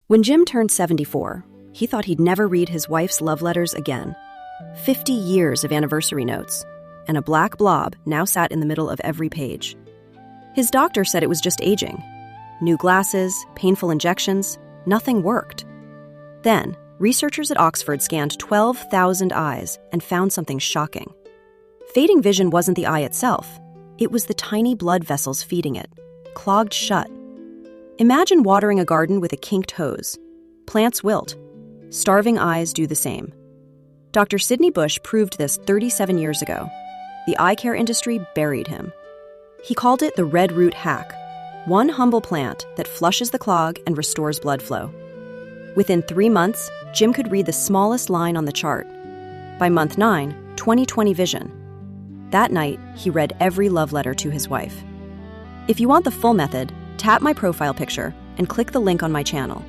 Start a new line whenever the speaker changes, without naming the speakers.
When Jim turned 74, he thought he'd never read his wife's love letters again. 50 years of anniversary notes, and a black blob now sat in the middle of every page. His doctor said it was just aging. New glasses, painful injections, nothing worked. Then, researchers at Oxford scanned 12,000 eyes and found something shocking. Fading vision wasn't the eye itself. It was the tiny blood vessels feeding it, clogged shut. Imagine watering a garden with a kinked hose. Plants wilt. Starving eyes do the same. Dr. Sidney Bush proved this 37 years ago. The eye care industry buried him. He called it the red root hack, one humble plant that flushes the clog and restores blood flow. Within 3 months, Jim could read the smallest line on the chart. By month 9, 20/20 vision. That night, he read every love letter to his wife. If you want the full method, tap my profile picture and click the link on my channel.